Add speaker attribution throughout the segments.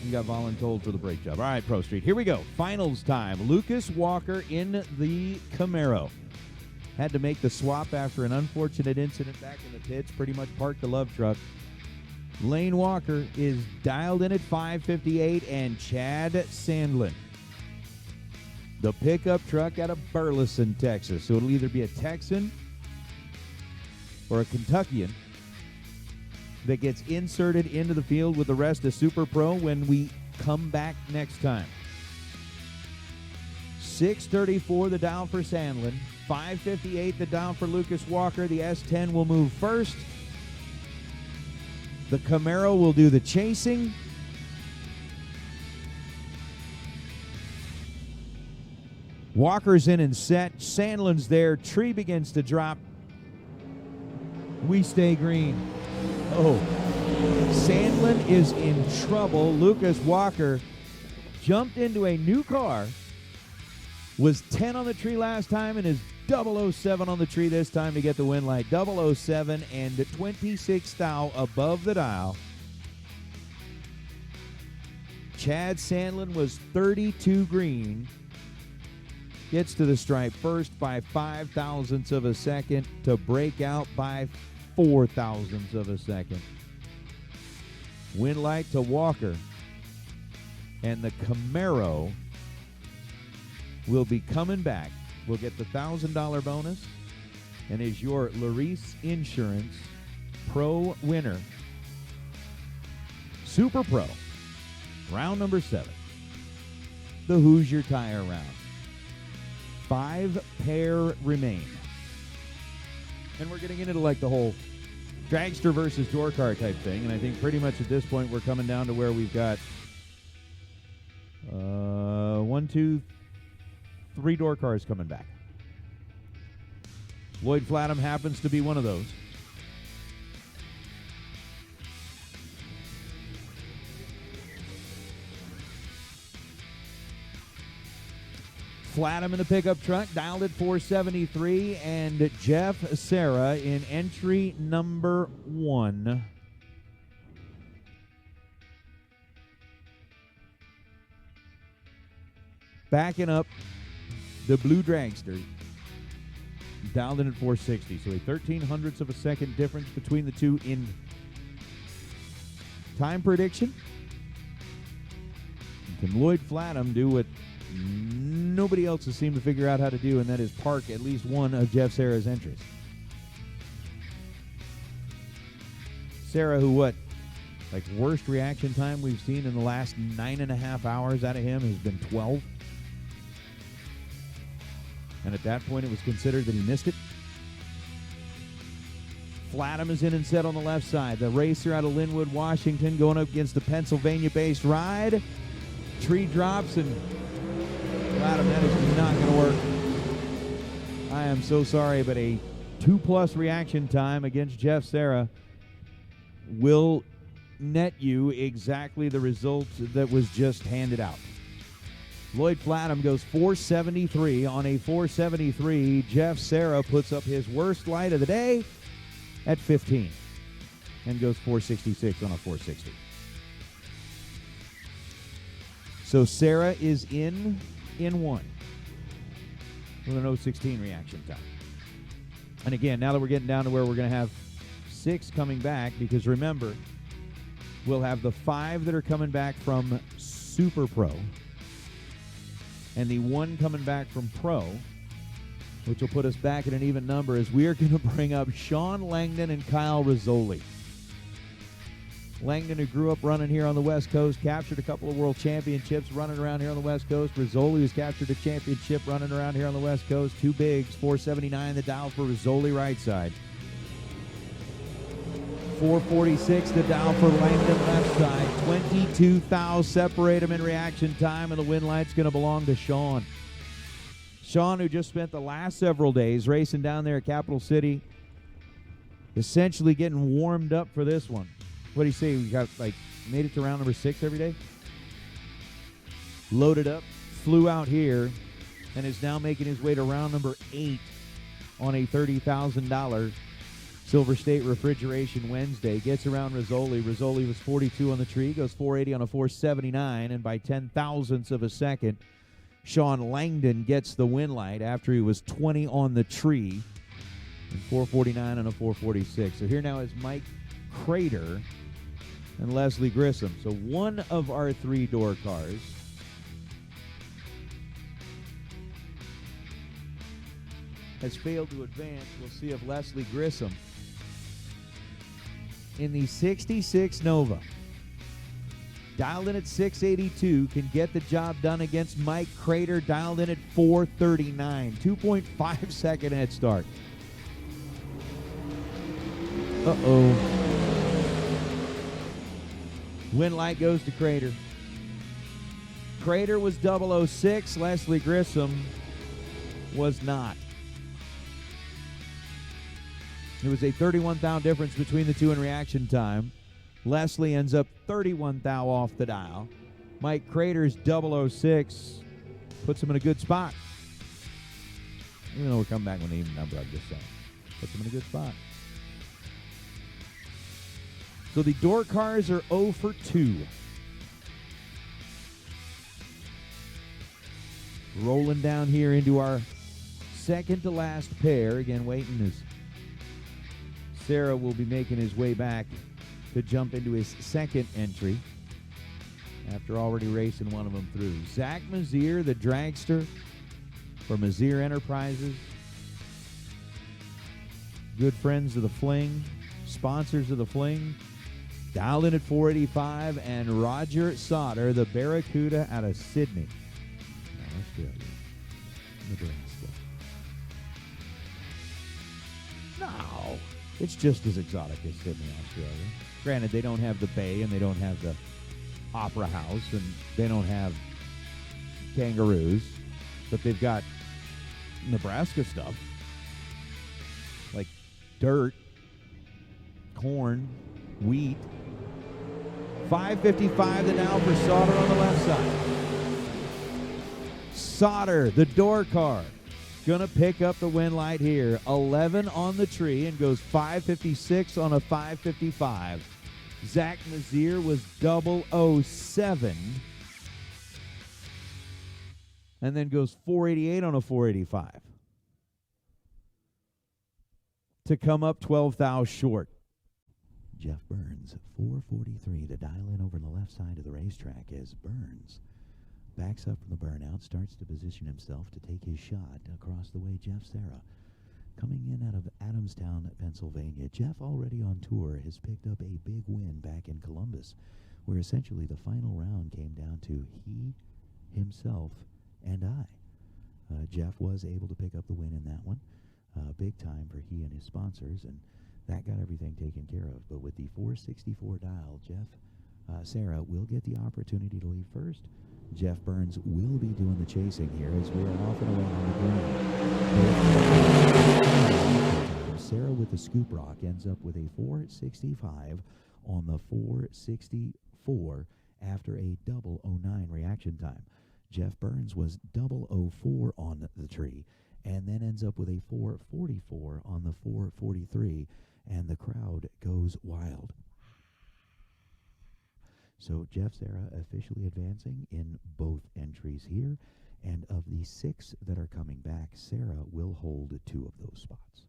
Speaker 1: You got voluntold for the brake job. All right, Pro Street. Here we go. Finals time. Lucas Walker in the Camaro. Had to make the swap after an unfortunate incident back in the pits. Pretty much parked the love truck. Lane Walker is dialed in at 558, and Chad Sandlin, the pickup truck out of Burleson, Texas. So it'll either be a Texan or a Kentuckian that gets inserted into the field with the rest of Super Pro when we come back next time. 634 the dial for Sandlin, 558 the dial for Lucas Walker. The S10 will move first. The Camaro will do the chasing. Walker's in and set. Sandlin's there. Tree begins to drop. We stay green. Oh, Sandlin is in trouble. Lucas Walker jumped into a new car. Was 10 on the tree last time and is 007 on the tree this time to get the win light. 007 and 26 thou above the dial. Chad Sandlin was 32 green. Gets to the stripe first by 0.005 of a second to break out by 0.004 of a second. Win light to Walker. And the Camaro will be coming back. We'll get the $1,000 bonus and is your Laris Insurance Pro winner. Super Pro, round number 7. The Hoosier Tire round. 5 pair remain. And we're getting into like the whole dragster versus door car type thing. And I think pretty much at this point we're coming down to where we've got 1, 2, 3 door cars coming back. Lloyd Flattom happens to be one of those. Flattom in the pickup truck, dialed at 473, and Jeff Serra in entry number 1. Backing up the blue dragster, dialed in at 460. So a 0.13 of a second difference between the two in time prediction. Can Lloyd Flattom do what nobody else has seemed to figure out how to do, and that is park at least one of Jeff Serra's entries? Serra, who worst reaction time we've seen in the last 9.5 hours out of him has been 12. And at that point, it was considered that he missed it. Flattom is in and set on the left side. The racer out of Linwood, Washington, going up against the Pennsylvania-based ride. Tree drops, and Flattom, that is not going to work. I am so sorry, but a 2+ reaction time against Jeff Serra will net you exactly the result that was just handed out. Lloyd Flattom goes 473 on a 473. Jeff Serra puts up his worst light of the day at 15 and goes 466 on a 460. So Serra is in 1 with an 016 reaction time. And again, now that we're getting down to where we're going to have 6 coming back, because remember, we'll have the 5 that are coming back from Super Pro and the 1 coming back from Pro, which will put us back at an even number, as we are going to bring up Shawn, Langdon, and Kyle Rizzoli. Langdon, who grew up running here on the West Coast, captured a couple of world championships running around here on the West Coast. Rizzoli, who's captured a championship running around here on the West Coast. 2 bigs, 479 the dial for Rizzoli right side. 446 the dial for Langdon left side. 22 thou separate them in reaction time, and the win light's going to belong to Shawn. Shawn, who just spent the last several days racing down there at Capital City, essentially getting warmed up for this one. What do you say? We got made it to round number 6 every day? Loaded up, flew out here, and is now making his way to round number 8 on a $30,000 Silverstate Refrigeration Wednesday gets around Rizzoli. Rizzoli was 42 on the tree, goes 480 on a 479, and by 10,000ths of a second, Shawn Langdon gets the win light after he was 20 on the tree, and 449 on a 446. So here now is Mike Crater and Leslie Grissom. So one of our 3 door cars has failed to advance. We'll see if Leslie Grissom in the 66 Nova, dialed in at 682, can get the job done against Mike Crater, dialed in at 439. 2.5 second head start. Win light goes to Crater. Crater was 006. Leslie Grissom was not. There was a 31 thou difference between the two in reaction time. Leslie ends up 31 thou off the dial. Mike Crater's 006 puts him in a good spot. Even though we're coming back with an even number, I'm just saying. Puts him in a good spot. So the door cars are 0 for 2. Rolling down here into our second to last pair. Again, waiting as Serra will be making his way back to jump into his second entry after already racing one of them through. Zach Nazir, the dragster for Nazir Enterprises. Good friends of the Fling, sponsors of the Fling. Dialed in at 485, and Rodger Sauder, the Barracuda out of Sydney, Australia, Nebraska. No, it's just as exotic as Sydney, Australia. Granted, they don't have the bay, and they don't have the opera house, and they don't have kangaroos, but they've got Nebraska stuff, like dirt, corn, wheat. 5:55 the now for Sotter on the left side. Sotter, the door car, gonna pick up the win light here. 11 on the tree and goes 5:56 on a 5:55. Zach Nazir was 007 and then goes 488 on a 485 to come up 12 thou short. Jeff Burns, 443 to dial in over on the left side of the racetrack as Burns backs up from the burnout, starts to position himself to take his shot across the way. Jeff Serra coming in out of Adamstown, Pennsylvania. Jeff, already on tour, has picked up a big win back in Columbus, where essentially the final round came down to he, himself, and I. Jeff was able to pick up the win in that one. Big time for he and his sponsors, and that got everything taken care of. But with the 464 dial, Jeff Serra will get the opportunity to lead first. Jeff Burns will be doing the chasing here as we are off and away on the ground. Serra with the scoop rock ends up with a 465 on the 464 after a 009 reaction time. Jeff Burns was 004 on the tree and then ends up with a 444 on the 443, and the crowd goes wild. So Jeff Serra officially advancing in both entries here, and of the 6 that are coming back, Serra will hold 2 of those spots.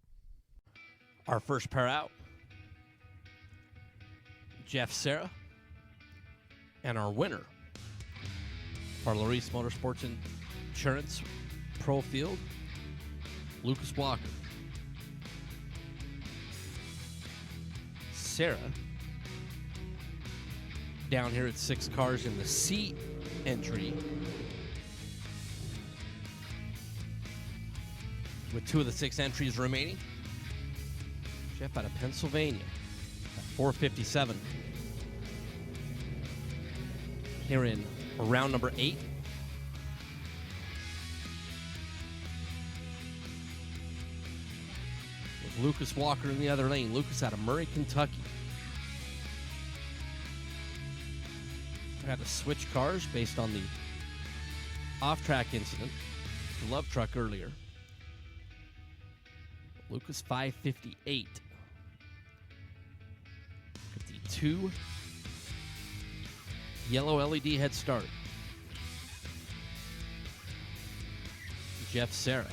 Speaker 2: Our first pair out, Jeff Serra, and our winner, our Laris Motorsports Insurance Pro Field, Lucas Walker. Serra down here at 6 cars in the C entry with 2 of the 6 entries remaining. Jeff out of Pennsylvania at 457 here in round number 8. With Lucas Walker in the other lane. Lucas out of Murray, Kentucky. I had to switch cars based on the off-track incident, the love truck earlier. Lucas 558 2 yellow LED head start. Jeff Serra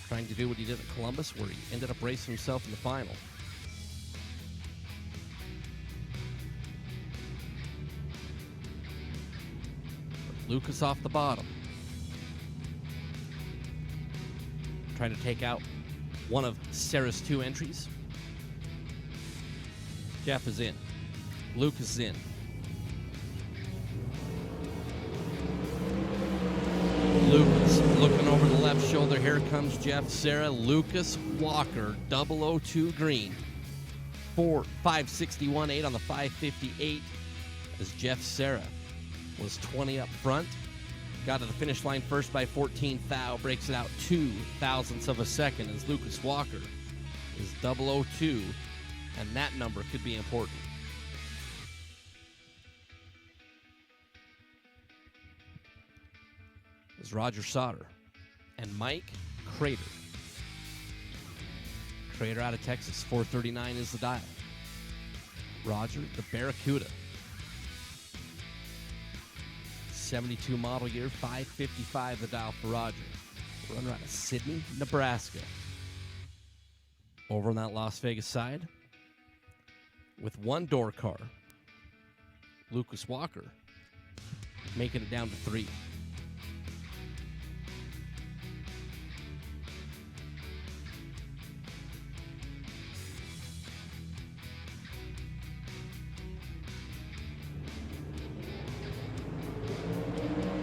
Speaker 2: trying to do what he did at Columbus, where he ended up racing himself in the final. Lucas off the bottom, trying to take out one of Serra's 2 entries. Jeff is in. Lucas is in. Lucas looking over the left shoulder. Here comes Jeff Serra. Lucas Walker, 002 green. 561.8 on the 558 as Jeff Serra was 20 up front. Got to the finish line first by 14 thou. Breaks it out 2 thousandths of a second as Lucas Walker is 002, and that number could be important. Is Rodger Sauder and Mike Crater. Crater out of Texas, 439 is the dial. Rodger, the Barracuda. 72 model year, 555 the dial for Rodger. Runner out of Sydney, Nebraska. Over on that Las Vegas side, with 1 door car, Lucas Walker making it down to 3.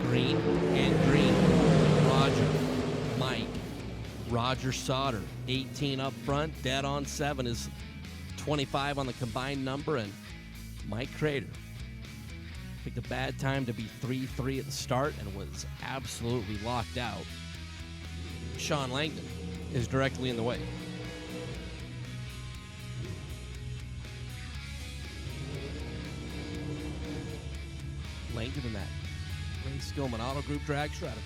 Speaker 2: Green and green. Rodger, Mike, Rodger Sauder, 18 up front, dead on 7 is 25 on the combined number, and Mike Crater picked a bad time to be 3-3 at the start and was absolutely locked out. Shawn Langdon is directly in the way. Langdon in that Ray Skillman Auto Group dragster out of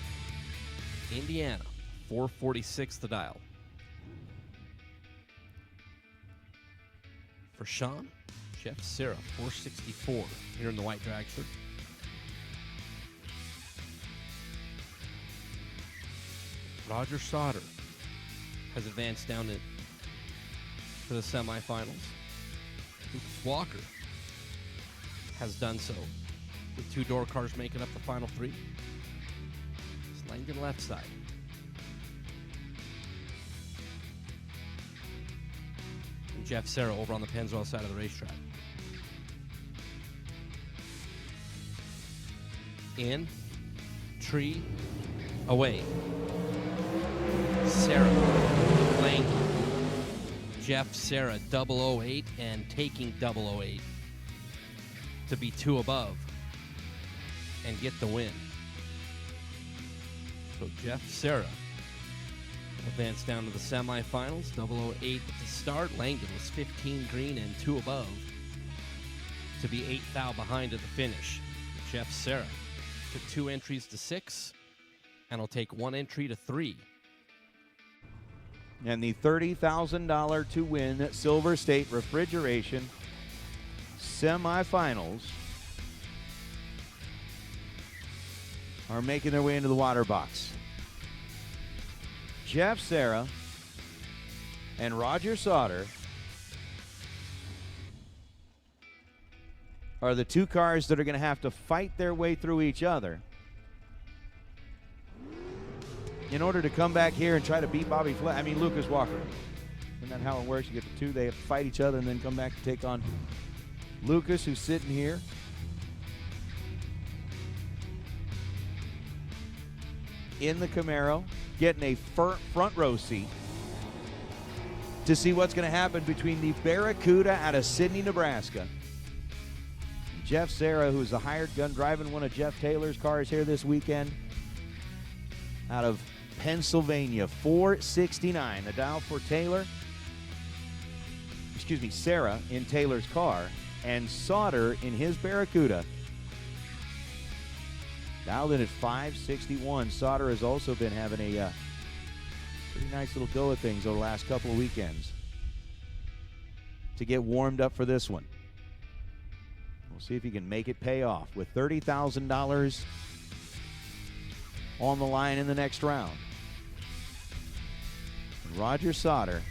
Speaker 2: Indiana, 446 the dial. For Shawn, Jeff Serra, 464 here in the white dragster. Rodger Sauder has advanced down for the semifinals. Lucas Walker has done so, with 2 door cars making up the final 3. It's Langdon left side. And Jeff Serra over on the Pennzoil side of the racetrack. In, tree, away. Serra, Langdon, Jeff Serra, 008, and taking 008 to be 2 above and get the win. So Jeff Serra advanced down to the semifinals, 008 at the start. Langdon was 15 green and 2 above to be 8 thou behind at the finish. Jeff Serra took 2 entries to 6 and will take 1 entry to 3.
Speaker 1: And the $30,000 to win Silverstate Refrigeration semifinals are making their way into the water box. Jeff Serra and Rodger Sauder are the 2 cars that are going to have to fight their way through each other in order to come back here and try to beat Lucas Walker. Isn't that how it works? You get the 2, they have to fight each other and then come back to take on Lucas, who's sitting here. In the Camaro, getting a front row seat to see what's going to happen between the Barracuda out of Sydney, Nebraska. Jeff Serra, who's a hired gun driving one of Jeff Taylor's cars here this weekend, out of Pennsylvania, 469. The dial for Serra in Taylor's car, and Sauder in his Barracuda. Dialed in at 561. Sauder has also been having a pretty nice little go at things over the last couple of weekends. to get warmed up for this one. We'll see if he can make it pay off with $30,000 on the line in the next round. And Rodger Sauder,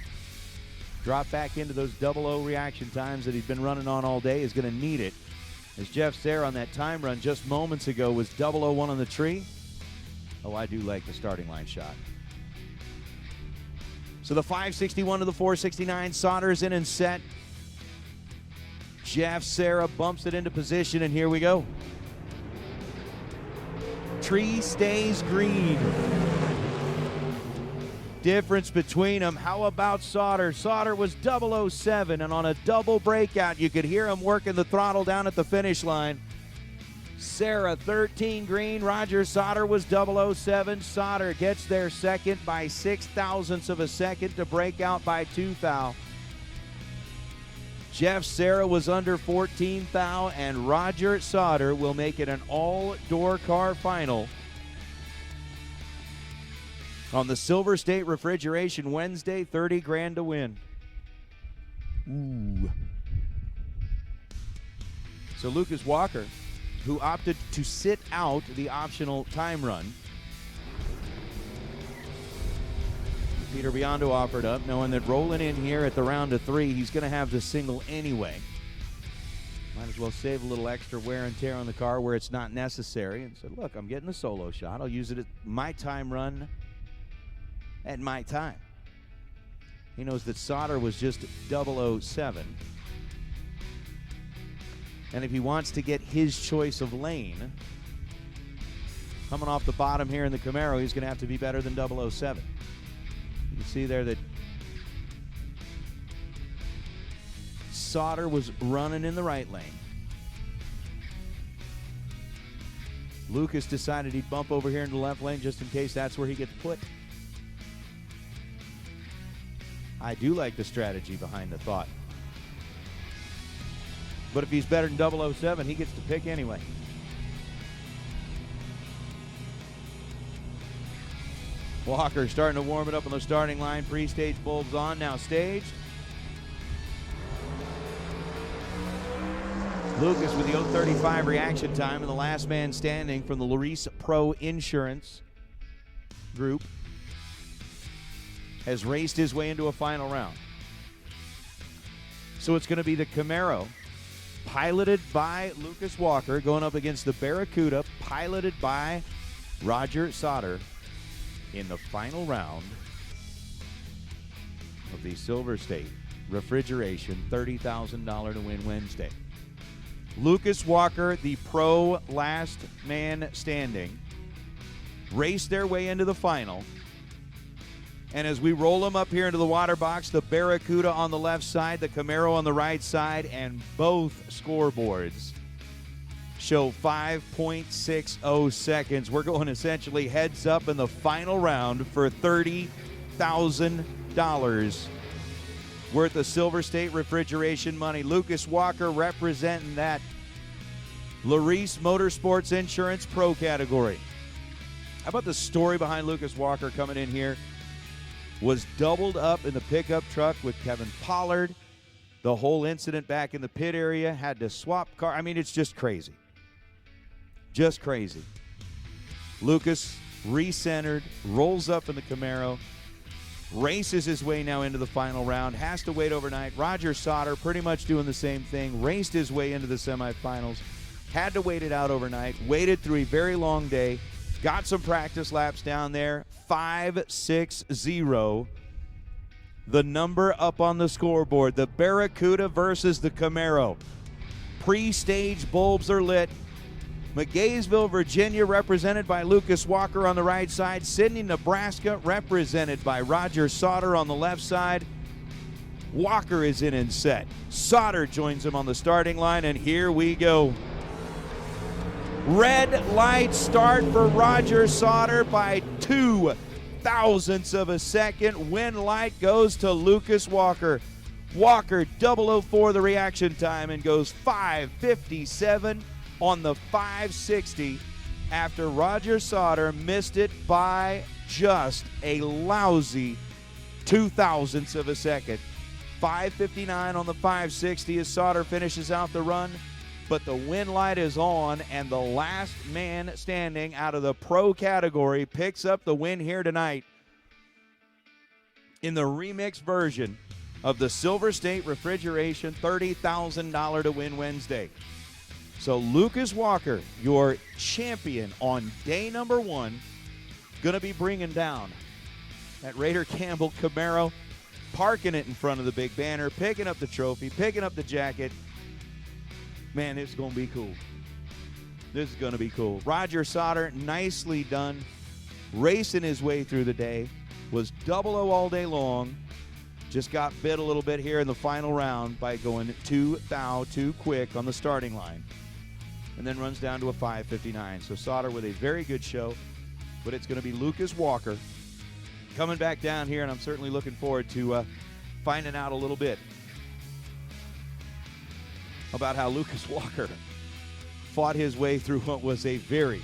Speaker 1: drop back into those 00 reaction times that he's been running on all day, is going to need it. As Jeff Serra on that time run just moments ago was 001 on the tree. Oh, I do like the starting line shot. So the 561 to the 469, Sauter's in and set. Jeff Serra bumps it into position, and here we go. Tree stays green. Difference between them. How about Sauter? Sauter was 007, and on a double breakout, you could hear him working the throttle down at the finish line. Serra 13 green. Rodger Sauder was 007. Sauter gets there second by 0.006 of a second to break out by 2 thou. Jeff Serra was under 14 thou, and Rodger Sauder will make it an all-door car final on the Silverstate Refrigeration Wednesday. 30 grand to win. Ooh. So Lucas Walker, who opted to sit out the optional time run. Peter Biondo offered up, knowing that rolling in here at the round of 3, he's going to have the single anyway. Might as well save a little extra wear and tear on the car where it's not necessary, and said, look, I'm getting the solo shot. I'll use it at my time run at my time. He knows that Sauder was just 007. And if he wants to get his choice of lane, coming off the bottom here in the Camaro, he's going to have to be better than 007. You can see there that Sauder was running in the right lane. Lucas decided he'd bump over here in the left lane just in case that's where he gets put. I do like the strategy behind the thought. But if he's better than 007, he gets to pick anyway. Walker starting to warm it up on the starting line. Pre-stage bulbs on, now staged. Lucas with the 0:35 reaction time, and the last man standing from the Laris Pro Insurance Group has raced his way into a final round. So it's going to be the Camaro, piloted by Lucas Walker, going up against the Barracuda, piloted by Rodger Sauder, in the final round of the Silverstate Refrigeration $30,000 to win Wednesday. Lucas Walker, the pro last man standing, raced their way into the final. And as we roll them up here into the water box, the Barracuda on the left side, the Camaro on the right side, and both scoreboards show 5.60 seconds. We're going essentially heads up in the final round for $30,000 worth of Silverstate refrigeration money. Lucas Walker representing that Laris Motorsports Insurance Pro category. How about the story behind Lucas Walker coming in here? Was doubled up in the pickup truck with Kevin Pollard. The whole incident back in the pit area, had to swap car. I mean, it's just crazy. Just crazy. Lucas recentered, rolls up in the Camaro, races his way now into the final round, has to wait overnight. Rodger Sauder pretty much doing the same thing, raced his way into the semifinals, had to wait it out overnight, waited through a very long day, got some practice laps down there. 5-6-0, the number up on the scoreboard. The Barracuda versus the Camaro. Pre-stage bulbs are lit. McGaysville, Virginia, represented by Lucas Walker on the right side. Sidney, Nebraska, represented by Rodger Sauder on the left side. Walker is in and set. Sauder joins him on the starting line, and here we go. Red light start for Rodger Sauder by 0.002 of a second. Win light goes to Lucas Walker. Walker 004 the reaction time and goes 5:57 on the 560 after Rodger Sauder missed it by just a lousy 0.002 of a second. 5:59 on the 560 as Sotter finishes out the run. But the win light is on, and the last man standing out of the pro category picks up the win here tonight in the remix version of the Silverstate Refrigeration $30,000 to win Wednesday. So Lucas Walker, your champion on day number one, going to be bringing down that Raider Campbell Camaro, parking it in front of the big banner, picking up the trophy, picking up the jacket. Man, this is going to be cool. This is going to be cool. Rodger Sauder, nicely done, racing his way through the day. Was 00 all day long. Just got bit a little bit here in the final round by going too quick on the starting line. And then runs down to a 5:59. So Sauder with a very good show. But it's going to be Lucas Walker coming back down here, and I'm certainly looking forward to finding out a little bit about how Lucas Walker fought his way through what was a very,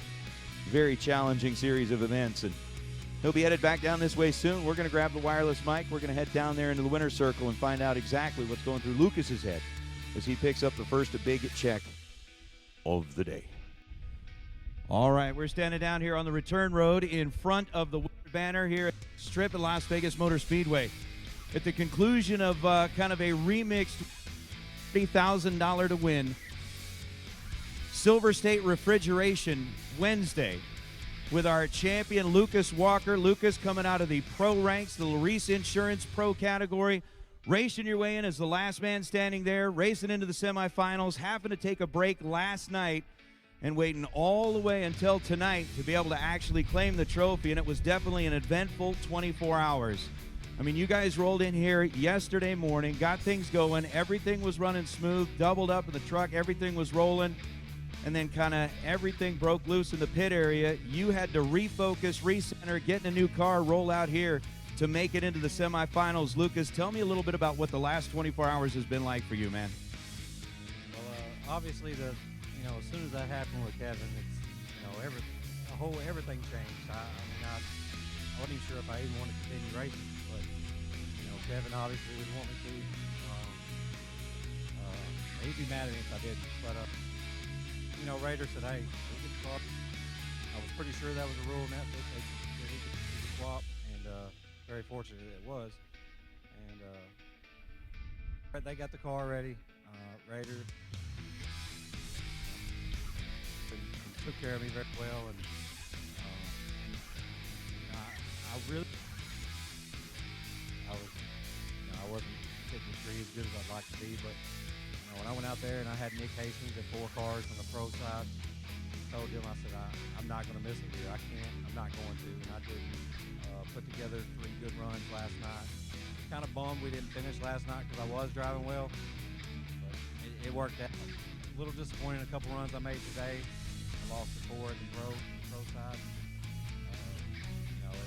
Speaker 1: very challenging series of events. And he'll be headed back down this way soon. We're going to grab the wireless mic. We're going to head down there into the winner's circle and find out exactly what's going through Lucas's head as he picks up the first big check of the day. All right, we're standing down here on the return road in front of the banner here at Strip at Las Vegas Motor Speedway. At the conclusion of kind of a remixed $30,000 to win Silverstate Refrigeration Wednesday with our champion Lucas Walker. Lucas coming out of the pro ranks, the Laris Insurance Pro category, racing your way in as the last man standing there, racing into the semifinals, having to take a break last night and waiting all the way until tonight to be able to actually claim the trophy. And it was definitely an eventful 24 hours. I mean, you guys rolled in here yesterday morning, got things going, everything was running smooth, doubled up in the truck, everything was rolling, and then kind of everything broke loose in the pit area. You had to refocus, recenter, get in a new car, roll out here to make it into the semifinals. Lucas, tell me a little bit about what the last 24 hours has been like for you, man.
Speaker 3: Well, obviously, as soon as that happened with Kevin, it's, everything changed. I wasn't even sure if I even wanted to continue racing, but, Kevin obviously would want me to. He'd be mad at me if I didn't, but, Raider said, hey, we could swap. I was pretty sure that was a rule in that book. He could swap, and very fortunate it was. And they got the car ready. Raider and took care of me very well, and I wasn't hitting the tree as good as I'd like to be, but when I went out there and I had Nick Hastings at 4 cars on the pro side, I told him, I said, I'm not going to miss it here. I can't. I'm not going to. And I did put together 3 good runs last night. Kind of bummed we didn't finish last night because I was driving well, but it worked out. A little disappointed in a couple runs I made today. I lost the 4 at the pro side. I don't know.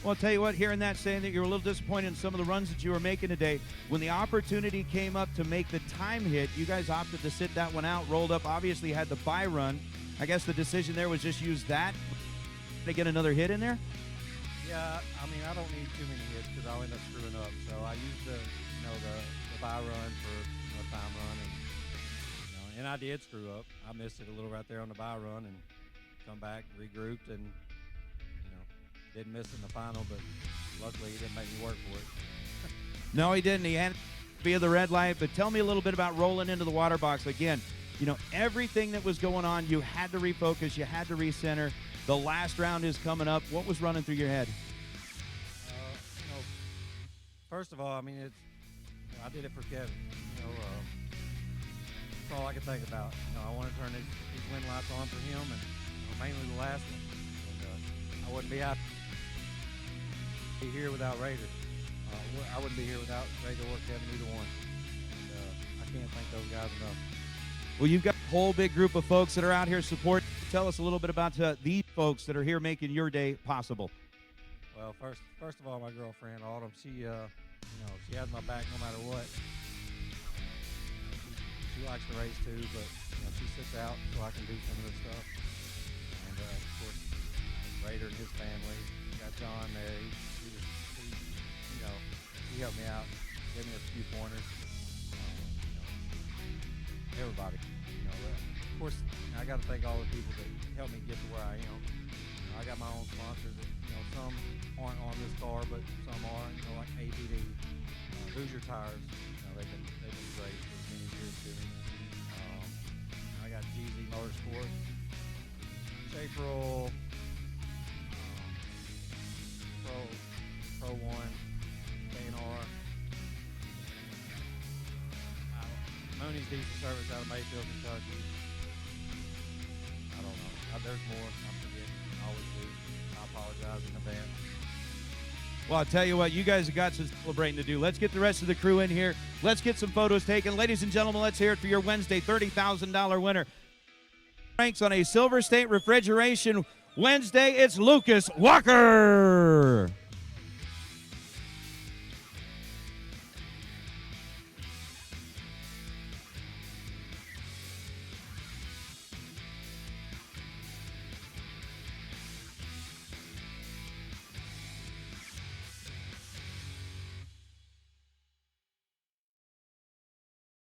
Speaker 1: Well, I'll tell you what, hearing that, saying that you're a little disappointed in some of the runs that you were making today, when the opportunity came up to make the time hit, you guys opted to sit that one out, rolled up, obviously had the bye run. I guess the decision there was just use that to get another hit in there?
Speaker 3: Yeah, I don't need too many hits because I'll end up screwing up. So I used the bye run for a time run, and I did screw up. I missed it a little right there on the bye run and come back, regrouped, and didn't miss in the final, but luckily he didn't make me work for it.
Speaker 1: No, he didn't. He had via the red light. But tell me a little bit about rolling into the water box. Again, everything that was going on, you had to refocus, you had to recenter. The last round is coming up. What was running through your head?
Speaker 3: First of all, I did it for Kevin. That's all I could think about. I want to turn these wind lights on for him, and mainly the last one. And I wouldn't be here without Raider. I wouldn't be here without Raider or Kevin, either one. And I can't thank those guys enough.
Speaker 1: Well, you've got a whole big group of folks that are out here supporting. Tell us a little bit about these folks that are here making your day possible.
Speaker 3: Well, first of all, my girlfriend Autumn, she has my back no matter what. She likes to race too, but she sits out so I can do some of this stuff. And of course, Raider and his family, got John there. He helped me out, gave me a few pointers. Everybody, of course, I got to thank all the people that helped me get to where I am. I got my own sponsors that, some aren't on this car, but some are, like APD, Hoosier Tires. They've been great for many years to me. I got GZ Motorsport, Chaparral, Pro One, K&R, Mooney's Diesel Service out of Mayfield, Kentucky. I don't know. There's more. I'm forgetting. I always do. I apologize in advance.
Speaker 1: Well, I'll tell you what, you guys have got some celebrating to do. Let's get the rest of the crew in here. Let's get some photos taken. Ladies and gentlemen, let's hear it for your Wednesday $30,000 winner. Ranks on a Silverstate refrigeration Wednesday, it's Lucas Walker.